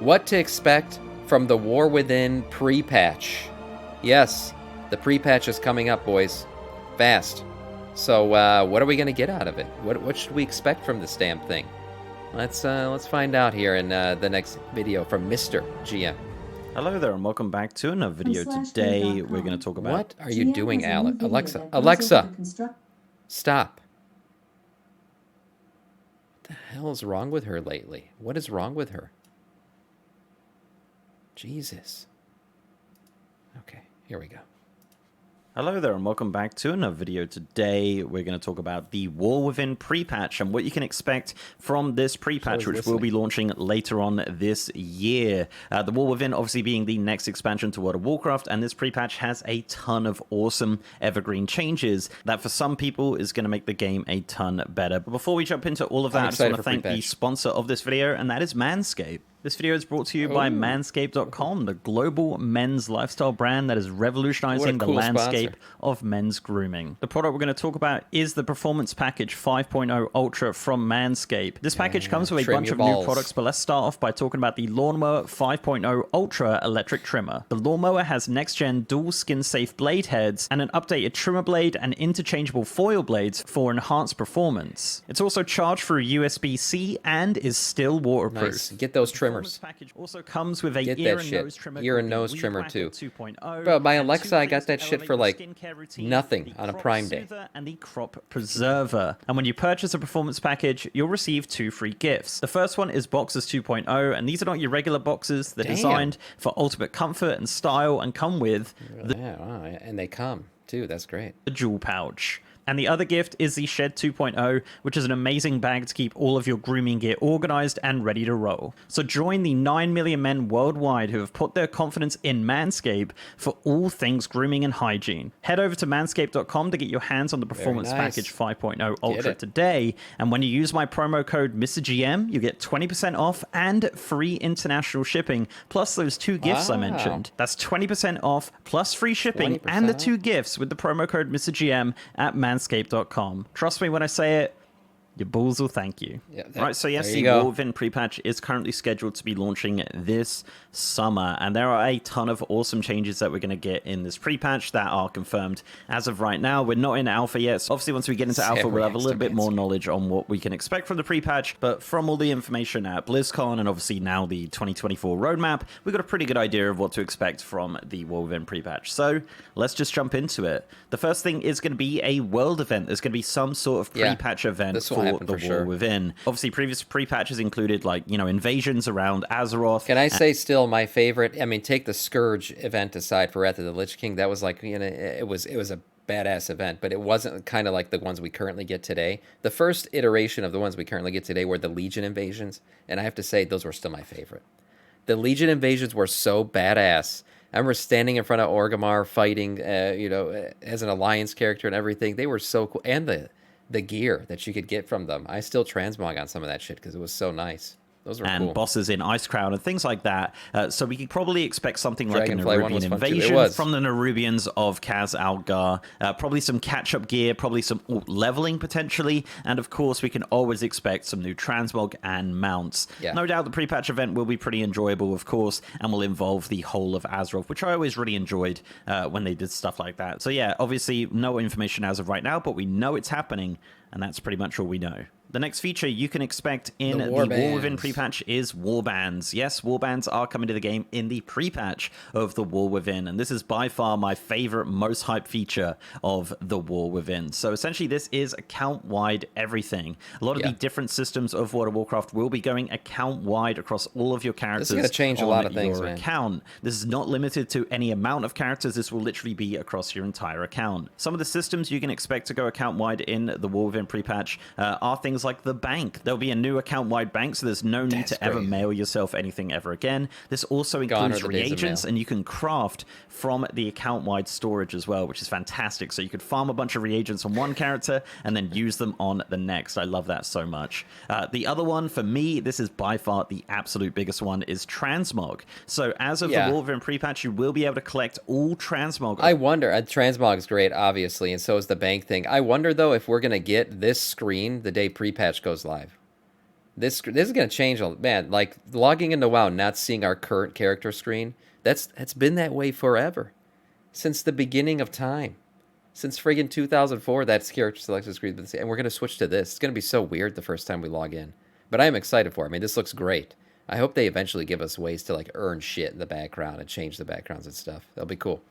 what to expect from the War Within pre-patch. Yes, the pre-patch is coming up, boys. Fast. So, what are we going to get out of it? What should we expect from this damn thing? Let's find out here in the next video from Mr. GM. Hello there and welcome back to another video. Today we're going to talk about... What are you doing, Alexa? Alexa! Stop. What the hell is wrong with her lately? What is wrong with her? Jesus. Okay, here we go. Hello there and welcome back to another video. Today we're going to talk about the War Within pre-patch and what you can expect from this pre-patch, which will be launching later on this year. The War Within obviously being the next expansion to World of Warcraft, and this pre-patch has a ton of awesome evergreen changes that for some people is going to make the game a ton better. But before we jump into all of that, I just want to thank the sponsor of this video, and that is Manscape. This video is brought to you by Manscape.com, the global men's lifestyle brand that is revolutionizing the landscape of men's grooming. The product we're going to talk about is the Performance Package 5.0 Ultra from Manscape. This package comes with a bunch of new products, but let's start off by talking about the Lawnmower 5.0 Ultra electric trimmer. The lawnmower has next-gen dual skin-safe blade heads and an updated trimmer blade and interchangeable foil blades for enhanced performance. It's also charged through USB-C and is still waterproof. Nice. Get those trimmers. Package also comes with a ear and nose trimmer too. 2.0. Bro, my Alexa, I got that shit for like nothing on a Prime Day. And the crop preserver. And when you purchase a performance package, you'll receive 2 free gifts. The first one is Boxers 2.0, and these are not your regular boxes. They're designed for ultimate comfort and style and come with and they come too. That's great. The jewel pouch. And the other gift is the Shed 2.0, which is an amazing bag to keep all of your grooming gear organized and ready to roll. So join the 9 million men worldwide who have put their confidence in Manscaped for all things grooming and hygiene. Head over to manscaped.com to get your hands on the Performance Package 5.0 Ultra today. And when you use my promo code MrGM, you get 20% off and free international shipping, plus those 2 gifts I mentioned. That's 20% off, plus free shipping, and the 2 gifts with the promo code MrGM at Manscape.com. Trust me when I say it, your balls will thank you. Yeah, right, so yes, the War Within pre-patch is currently scheduled to be launching this summer, and there are a ton of awesome changes that we're going to get in this pre-patch that are confirmed as of right now. We're not in alpha yet, so obviously once we get into alpha, we'll have a little bit more knowledge on what we can expect from the pre-patch, but from all the information at BlizzCon and obviously now the 2024 roadmap, we've got a pretty good idea of what to expect from the War Within pre-patch. So let's just jump into it. The first thing is going to be a world event. There's going to be some sort of pre-patch event for the War Within. Obviously, previous pre-patches included, like, you know, invasions around Azeroth. Can I say still my favorite? I mean, take the Scourge event aside for Wrath of the Lich King. That was like, you know, it was a badass event, but it wasn't kind of like the ones we currently get today. The first iteration of the ones we currently get today were the Legion invasions, and I have to say those were still my favorite. The Legion invasions were so badass. I remember standing in front of Orgrimmar fighting, you know, as an Alliance character and everything. They were so cool, and the gear that you could get from them. I still transmog on some of that shit because it was so nice. Those were cool. Bosses in Icecrown and things like that. So we could probably expect something like a Nerubian invasion from the Nerubians of Kaz Algar. Probably some catch-up gear, probably some leveling potentially. And of course, we can always expect some new transmog and mounts. Yeah. No doubt the pre-patch event will be pretty enjoyable, of course, and will involve the whole of Azeroth, which I always really enjoyed when they did stuff like that. So yeah, obviously no information as of right now, but we know it's happening, and that's pretty much all we know. The next feature you can expect in the War Within pre-patch is warbands. Yes, warbands are coming to the game in the pre-patch of the War Within, and this is by far my favorite, most hyped feature of the War Within. So essentially, this is account-wide everything. A lot of the different systems of World of Warcraft will be going account-wide across all of your characters. This is going to change a lot of things, man. Account. This is not limited to any amount of characters. This will literally be across your entire account. Some of the systems you can expect to go account-wide in the War Within pre-patch are things like the bank. There'll be a new account-wide bank, so there's no need to ever mail yourself anything ever again. This also includes reagents, and you can craft from the account-wide storage as well, which is fantastic. So you could farm a bunch of reagents on one character and then use them on the next. I love that so much. The other one, for me, this is by far the absolute biggest one, is transmog. So as of the War Within pre-patch, you will be able to collect all transmog. I wonder, transmog is great, obviously, and so is the bank thing. I wonder, though, if we're going to get this screen the day pre-patch goes live. This is gonna change man. Like logging into WoW, not seeing our current character screen. That's been that way forever, since the beginning of time. Since friggin' 2004, that's character selection screen, and we're gonna switch to this. It's gonna be so weird the first time we log in, but I am excited for it. I mean, this looks great. I hope they eventually give us ways to like earn shit in the background and change the backgrounds and stuff. That'll be cool.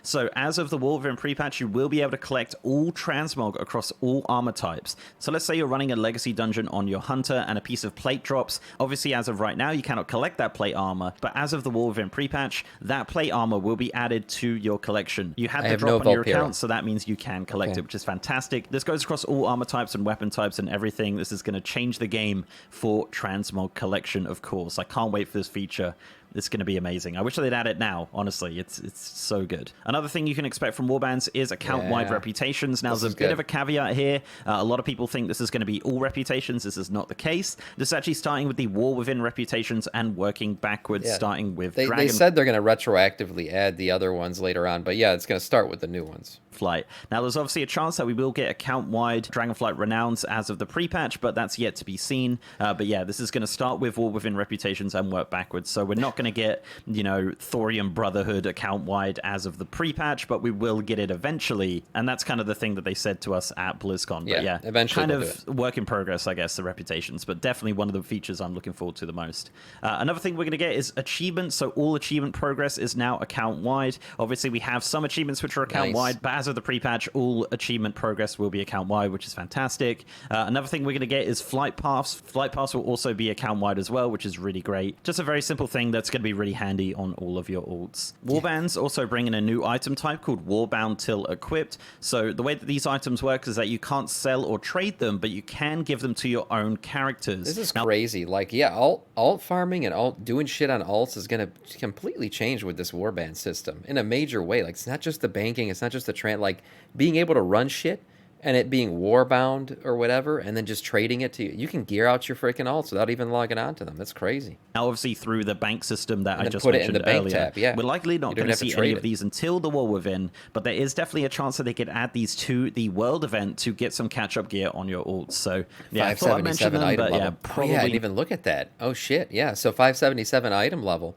So as of the War Within pre-patch, you will be able to collect all transmog across all armor types. So let's say you're running a legacy dungeon on your hunter and a piece of plate drops. Obviously, as of right now, you cannot collect that plate armor, but as of the War Within pre-patch, that plate armor will be added to your collection. You had the drop on your account, so that means you can collect it, which is fantastic. This goes across all armor types and weapon types and everything. This is going to change the game for transmog collection, of course. I can't wait for this feature. It's going to be amazing. I wish they'd add it now, honestly. It's so good. Another thing you can expect from warbands is account-wide reputations. Now, there's a bit of a caveat here. A lot of people think this is going to be all reputations. This is not the case. This is actually starting with the War Within reputations and working backwards, starting with Dragon. They said they're going to retroactively add the other ones later on, but yeah, it's going to start with the new ones. Flight. Now, there's obviously a chance that we will get account-wide Dragonflight Renowns as of the pre-patch, but that's yet to be seen. But yeah, this is going to start with War Within reputations and work backwards. So we're not going to get, you know, Thorium Brotherhood account-wide as of the pre-patch, but we will get it eventually. And that's kind of the thing that they said to us at BlizzCon. But yeah, eventually kind of work in progress, I guess, the reputations, but definitely one of the features I'm looking forward to the most. Another thing we're going to get is achievements. So all achievement progress is now account-wide. Obviously, we have some achievements which are account-wide, but as of the pre-patch, all achievement progress will be account-wide, which is fantastic. Another thing we're going to get is flight paths. Flight paths will also be account-wide as well, which is really great. Just a very simple thing that's going to be really handy on all of your alts. Warbands also bring in a new item type called Warbound Till Equipped. So the way that these items work is that you can't sell or trade them, but you can give them to your own characters. This is crazy. Like, yeah, alt farming and doing shit on alts is going to completely change with this warband system in a major way. Like, it's not just the banking, it's not just the like being able to run shit and it being warbound or whatever, and then just trading it to you. You can gear out your freaking alts without even logging on to them. That's crazy. Now, obviously, through the bank system that I just put mentioned it in the bank earlier, tab, we're likely not going to see any of these until the War Within, but there is definitely a chance that they could add these to the World event to get some catch-up gear on your alts. So, yeah, I thought I'd mention them, but yeah, probably... I didn't even look at that. Oh, shit, yeah. So 577 item level.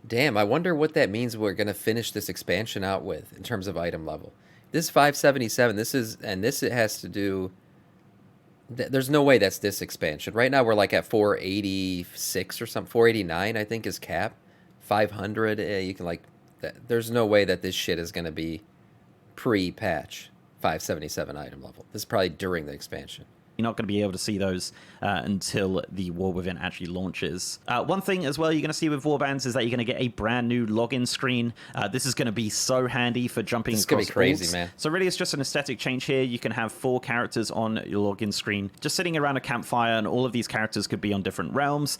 Damn, I wonder what that means we're going to finish this expansion out with in terms of item level. This 577, it has to do... There's no way that's this expansion. Right now we're like at 486 or something. 489, I think, is cap. 500, you can like... There's no way that this shit is going to be pre-patch 577 item level. This is probably during the expansion. You're not going to be able to see those until the War Within actually launches. One thing as well you're going to see with Warbands is that you're going to get a brand new login screen. This is going to be so handy for jumping across. It's going to be crazy, man. So really it's just an aesthetic change here. You can have 4 characters on your login screen, just sitting around a campfire, and all of these characters could be on different realms.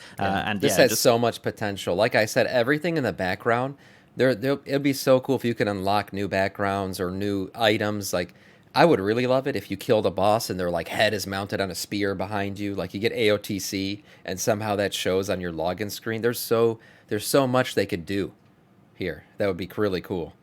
This has so much potential. Like I said, everything in the background, it'd be so cool if you could unlock new backgrounds or new items. Like, I would really love it if you killed a boss and their like head is mounted on a spear behind you. Like you get AOTC and somehow that shows on your login screen. There's so much they could do here. That would be really cool.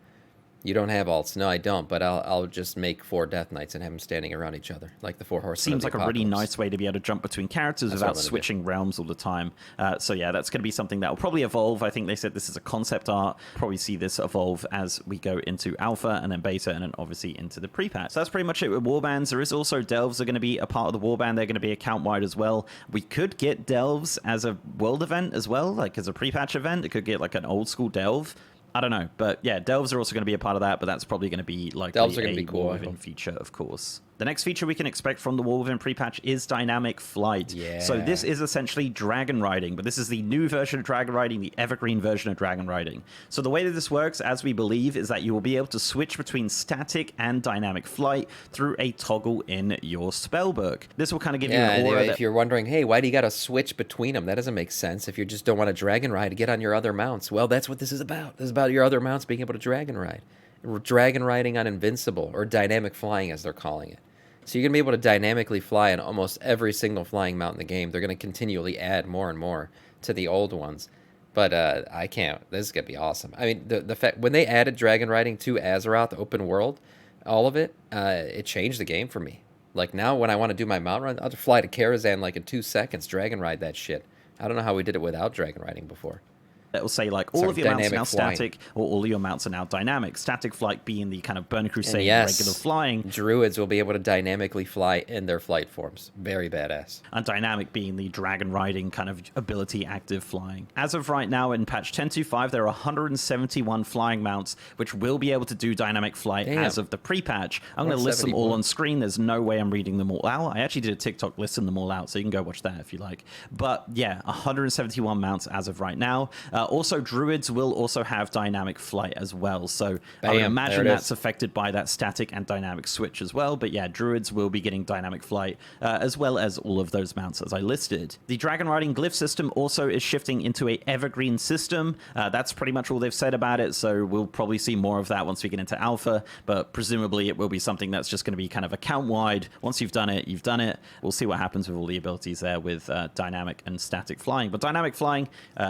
You don't have alts. No, I don't, but I'll just make 4 Death Knights and have them standing around each other, like the 4 Horsemen. Seems like a really nice way to be able to jump between characters without switching realms all the time. So yeah, that's going to be something that will probably evolve. I think they said this is a concept art. Probably see this evolve as we go into alpha and then beta and then obviously into the pre-patch. So that's pretty much it with warbands. There is also delves are going to be a part of the warband. They're going to be account-wide as well. We could get delves as a world event as well, like as a pre-patch event. It could get like an old school delve. I don't know, but yeah, delves are also going to be a part of that, but that's probably going to be like delves are going to be cool. War Within feature, of course. The next feature we can expect from the War Within pre-patch is dynamic flight. Yeah. So this is essentially dragon riding, but this is the new version of dragon riding, the evergreen version of dragon riding. So the way that this works, as we believe, is that you will be able to switch between static and dynamic flight through a toggle in your spellbook. This will kind of give you an aura. If you're wondering, hey, why do you got to switch between them? That doesn't make sense. If you just don't want to dragon ride to get on your other mounts, well, that's what this is about. This is about your other mounts being able to dragon ride. Dragon riding on Invincible, or dynamic flying as they're calling it. So you're going to be able to dynamically fly on almost every single flying mount in the game. They're going to continually add more and more to the old ones. But I can't. This is going to be awesome. I mean, the fact when they added dragon riding to Azeroth open world, all of it, it changed the game for me. Like now when I want to do my mount run, I'll just fly to Karazhan like in 2 seconds, dragon ride that shit. I don't know how we did it without dragon riding before. That will say like all of your mounts are now flying. static, or all of your mounts are now dynamic. Static flight being the kind of Burning Crusade yes, regular flying. Druids will be able to dynamically fly in their flight forms. Very badass. And dynamic being the dragon riding kind of ability active flying. As of right now in patch 10.2.5, there are 171 flying mounts which will be able to do dynamic flight as of the pre-patch. I'm going to list them all on screen. There's no way I'm reading them all out. I actually did a TikTok listing them all out, so you can go watch that if you like. But yeah, 171 mounts as of right now. Also, druids will also have dynamic flight as well. So I would imagine that's affected by that static and dynamic switch as well. But yeah, druids will be getting dynamic flight as well as all of those mounts as I listed. The dragon riding glyph system also is shifting into a evergreen system. That's pretty much all they've said about it. So we'll probably see more of that once we get into alpha. But presumably it will be something that's just going to be kind of account wide. Once you've done it, you've done it. We'll see what happens with all the abilities there with dynamic and static flying. But dynamic flying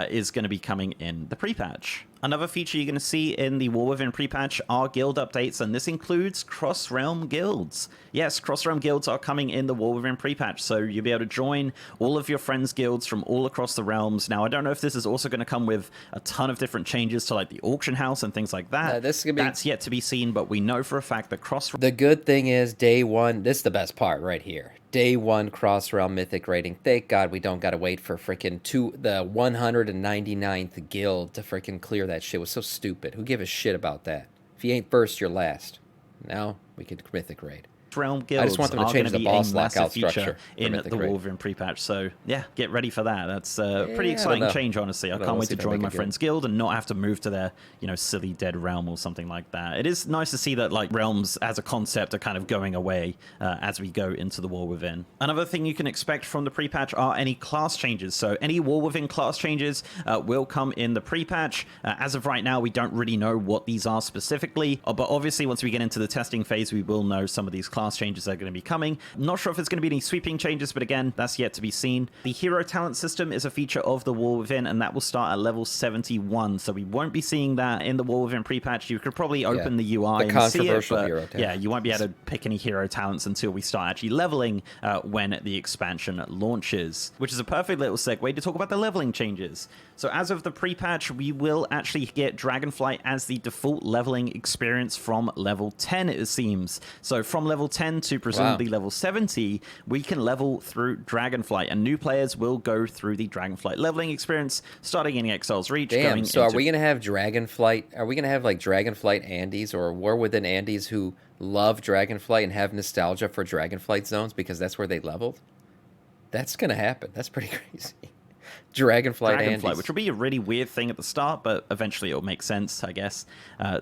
is going to be coming in the pre-patch. Another feature you're going to see in the War Within pre-patch are guild updates, and this includes cross-realm guilds. Yes, cross-realm guilds are coming in the War Within pre-patch, so you'll be able to join all of your friends' guilds from all across the realms. Now, I don't know if this is also going to come with a ton of different changes to like the auction house and things like that. That's yet to be seen, but we know for a fact that The good thing is day one, this is the best part right here. Day one cross-realm mythic rating. Thank God we don't gotta wait for freaking the 199th guild to freaking clear that shit. It was so stupid. Who give a shit about that? If you ain't first, you're last. Now we can mythic raid. Realm guilds I just want them to change the boss lockout structure in the War Within pre-patch. So yeah, get ready for that. That's a pretty exciting change, honestly. I can't wait to join my friend's guild and not have to move to their, silly dead realm or something like that. It is nice to see that like realms as a concept are kind of going away as we go into the War Within. Another thing you can expect from the pre-patch are any class changes. So any War Within class changes will come in the pre-patch. As of right now, we don't really know what these are specifically, but obviously once we get into the testing phase, we will know some of these class changes are going to be coming. I'm not sure if it's going to be any sweeping changes, but again, that's yet to be seen. The hero talent system is a feature of the War Within, and that will start at level 71, so we won't be seeing that in the War Within pre-patch. You could probably open the UI and see it, but yeah, you won't be able to pick any hero talents until we start actually leveling when the expansion launches, which is a perfect little segue to talk about the leveling changes. So as of the pre-patch, we will actually get Dragonflight as the default leveling experience from level 10, it seems. So from level 10 to presumably level 70, we can level through Dragonflight, and new players will go through the Dragonflight leveling experience, starting in Exile's Reach. So are we going to have Dragonflight? Are we going to have like Dragonflight Andes or War Within Andes who love Dragonflight and have nostalgia for Dragonflight zones because that's where they leveled? That's going to happen. That's pretty crazy. Dragonflight, which will be a really weird thing at the start, but eventually it'll make sense, I guess.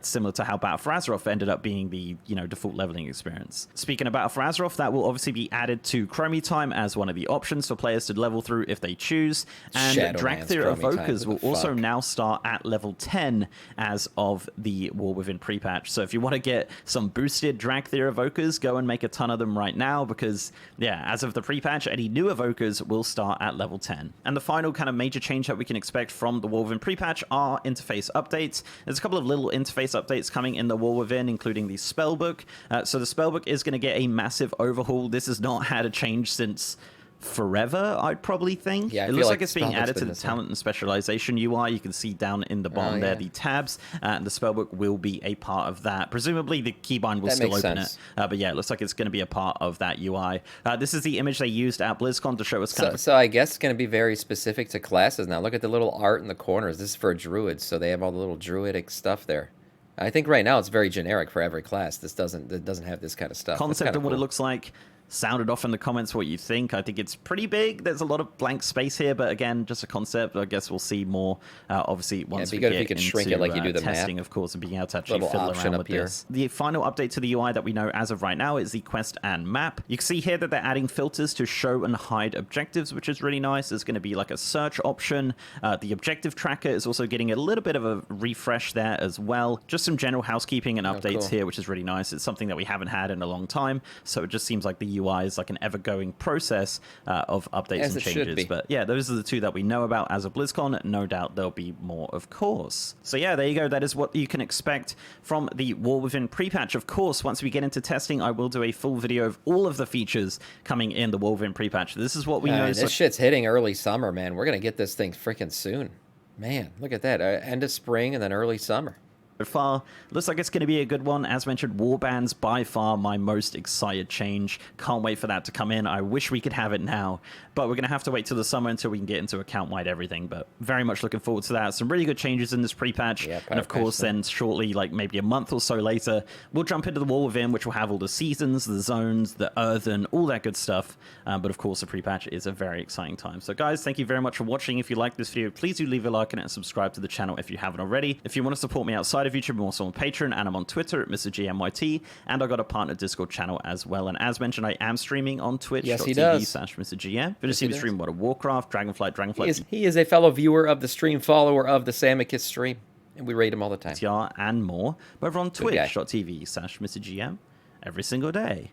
Similar to how Battle for Azeroth ended up being the default leveling experience. Speaking of Battle for Azeroth, that will obviously be added to Chromie Time as one of the options for players to level through if they choose. And Dracthyr Evokers will also now start at level 10 as of the War Within pre-patch. So if you want to get some boosted Dracthyr Evokers, go and make a ton of them right now, because yeah, as of the pre-patch, any new Evokers will start at level 10. And the final kind of major change that we can expect from the War Within pre-patch are interface updates. There's a couple of little interface updates coming in the War Within, including the spellbook. So the spellbook is going to get a massive overhaul. This has not had a change since forever, I'd probably think. Yeah, it looks like it's being added to the talent and specialization UI. You can see down in the bottom there the tabs, and the spellbook will be a part of that. Presumably the keybind will still open it, but yeah, it looks like it's going to be a part of that UI. This is the image they used at BlizzCon to show us so I guess it's going to be very specific to classes now. Look at the little art in the corners. This is for druids, so they have all the little druidic stuff there. I think right now it's very generic for every class. It doesn't have this kind of stuff. Concept of what it looks like. Sound it off in the comments what you think. I think it's pretty big. There's a lot of blank space here, but again, just a concept. I guess we'll see more, obviously, once we get into shrink it like you do the testing, map. Of course, and being able to actually fiddle around with this. The final update to the UI that we know as of right now is the quest and map. You can see here that they're adding filters to show and hide objectives, which is really nice. There's going to be like a search option. The objective tracker is also getting a little bit of a refresh there as well. Just some general housekeeping and updates here, which is really nice. It's something that we haven't had in a long time, so it just seems like the UI is like an ever-going process of updates As and it should changes. be. But yeah, those are the two that we know about as of BlizzCon. No doubt there'll be more, of course. So yeah, there you go. That is what you can expect from the War Within pre-patch. Of course, once we get into testing, I will do a full video of all of the features coming in the War Within pre-patch. This is what we know. This shit's hitting early summer, man. We're going to get this thing freaking soon. Man, look at that. End of spring and then early summer. So far, looks like it's going to be a good one. As mentioned, warbands by far my most excited change. Can't wait for that to come in. I wish we could have it now, but we're going to have to wait till the summer until we can get into account-wide everything. But very much looking forward to that. Some really good changes in this pre-patch, and of course, then shortly, like maybe a month or so later, we'll jump into the War Within, which will have all the seasons, the zones, the earthen, all that good stuff. But of course, the pre-patch is a very exciting time. So guys, thank you very much for watching. If you like this video, please do leave a like on it and subscribe to the channel if you haven't already. If you want to support me outside of YouTube, I'm also on Patreon, and I'm on Twitter at MrGMYT, and I got a partner Discord channel as well. And as mentioned, I am streaming on twitch.tv/MrGM. If you just see me stream Warcraft, Dragonflight. He is a fellow viewer of the stream, follower of the Samiccus stream, and we rate him all the time. And more. But over on twitch.tv/MrGM every single day.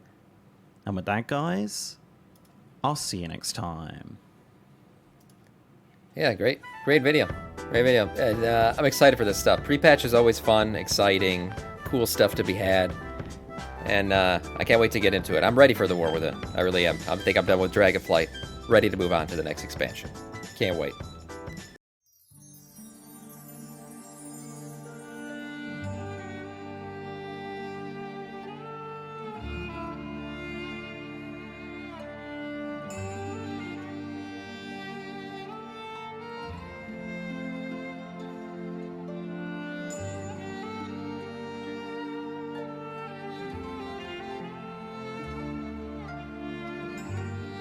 And with that, guys, I'll see you next time. Yeah, great video. Great video. And, I'm excited for this stuff. Pre-patch is always fun, exciting, cool stuff to be had. And I can't wait to get into it. I'm ready for the War Within. I really am. I think I'm done with Dragonflight. Ready to move on to the next expansion. Can't wait.